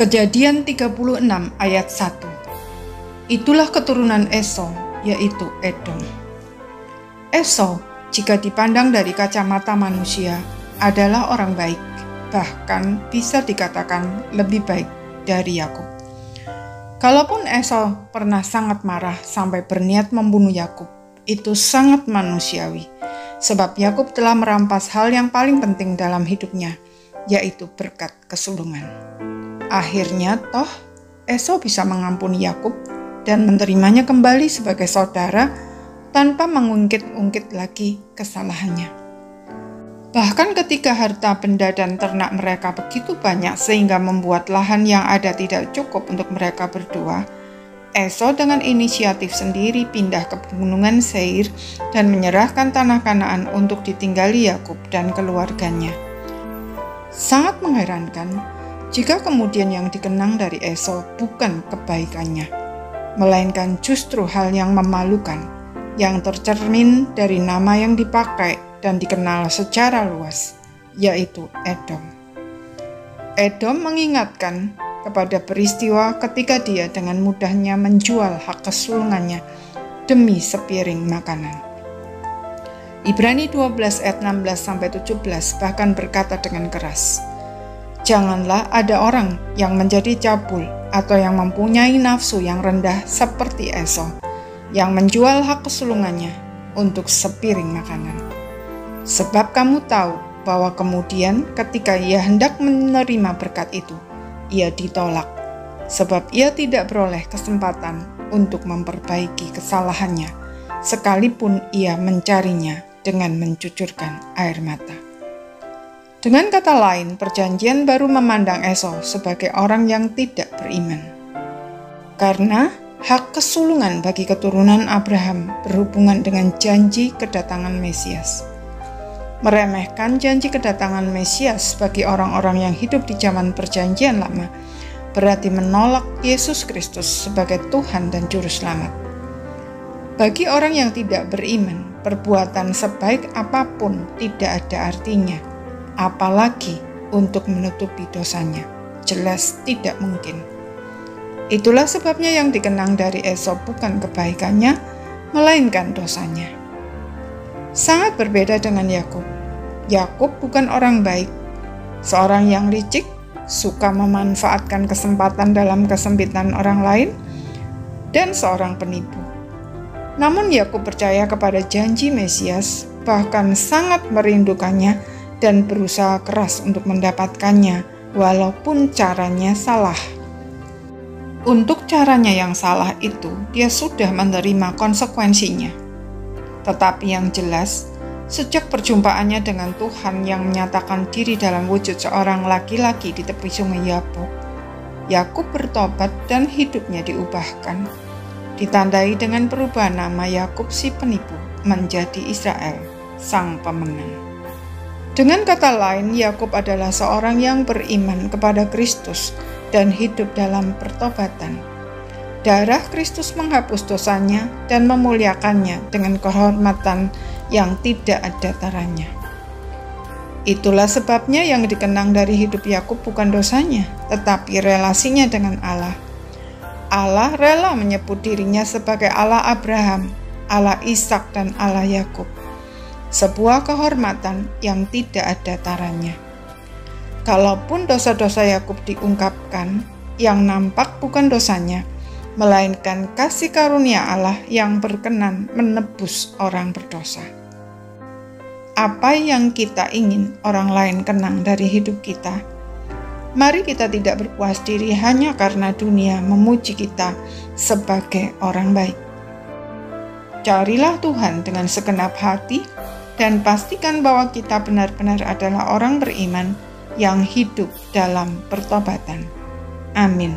Kejadian 36 ayat 1. Itulah keturunan Esau, yaitu Edom. Esau, jika dipandang dari kacamata manusia, adalah orang baik, bahkan bisa dikatakan lebih baik dari Yakub. Kalaupun Esau pernah sangat marah sampai berniat membunuh Yakub, itu sangat manusiawi, sebab Yakub telah merampas hal yang paling penting dalam hidupnya, yaitu berkat kesulungan. Akhirnya toh Esau bisa mengampuni Yakub dan menerimanya kembali sebagai saudara tanpa mengungkit-ungkit lagi kesalahannya. Bahkan ketika harta benda dan ternak mereka begitu banyak sehingga membuat lahan yang ada tidak cukup untuk mereka berdua, Esau dengan inisiatif sendiri pindah ke pegunungan Seir dan menyerahkan tanah Kanaan untuk ditinggali Yakub dan keluarganya. Sangat mengherankan jika kemudian yang dikenang dari Esau bukan kebaikannya, melainkan justru hal yang memalukan, yang tercermin dari nama yang dipakai dan dikenal secara luas, yaitu Edom. Edom mengingatkan kepada peristiwa ketika dia dengan mudahnya menjual hak kesulungannya demi sepiring makanan. Ibrani 12 ayat 16-17 bahkan berkata dengan keras, "Janganlah ada orang yang menjadi cabul atau yang mempunyai nafsu yang rendah seperti Esau, yang menjual hak kesulungannya untuk sepiring makanan. Sebab kamu tahu bahwa kemudian ketika ia hendak menerima berkat itu, ia ditolak, sebab ia tidak beroleh kesempatan untuk memperbaiki kesalahannya, sekalipun ia mencarinya dengan mencucurkan air mata." Dengan kata lain, perjanjian baru memandang Esau sebagai orang yang tidak beriman. Karena hak kesulungan bagi keturunan Abraham berhubungan dengan janji kedatangan Mesias. Meremehkan janji kedatangan Mesias bagi orang-orang yang hidup di zaman perjanjian lama berarti menolak Yesus Kristus sebagai Tuhan dan Juru Selamat. Bagi orang yang tidak beriman, perbuatan sebaik apapun tidak ada artinya, apalagi untuk menutupi dosanya. Jelas tidak mungkin. Itulah sebabnya yang dikenang dari Esau bukan kebaikannya, melainkan dosanya. Sangat berbeda dengan Yakub. Yakub bukan orang baik, seorang yang licik, suka memanfaatkan kesempatan dalam kesempitan orang lain, dan seorang penipu. Namun Yakub percaya kepada janji Mesias, bahkan sangat merindukannya dan berusaha keras untuk mendapatkannya, walaupun caranya salah. Untuk caranya yang salah itu, dia sudah menerima konsekuensinya. Tetapi yang jelas, sejak perjumpaannya dengan Tuhan yang menyatakan diri dalam wujud seorang laki-laki di tepi sungai Yabok, Yakub bertobat dan hidupnya diubahkan, ditandai dengan perubahan nama Yakub si penipu menjadi Israel, sang pemenang. Dengan kata lain, Yakub adalah seorang yang beriman kepada Kristus dan hidup dalam pertobatan. Darah Kristus menghapus dosanya dan memuliakannya dengan kehormatan yang tidak ada taranya. Itulah sebabnya yang dikenang dari hidup Yakub bukan dosanya, tetapi relasinya dengan Allah. Allah rela menyebut dirinya sebagai Allah Abraham, Allah Ishak, dan Allah Yakub. Sebuah kehormatan yang tidak ada taranya. Kalaupun dosa-dosa Yakub diungkapkan, yang nampak bukan dosanya, melainkan kasih karunia Allah yang berkenan menebus orang berdosa. Apa yang kita ingin orang lain kenang dari hidup kita? Mari kita tidak berpuas diri hanya karena dunia memuji kita sebagai orang baik. Carilah Tuhan dengan segenap hati dan pastikan bahwa kita benar-benar adalah orang beriman yang hidup dalam pertobatan. Amin.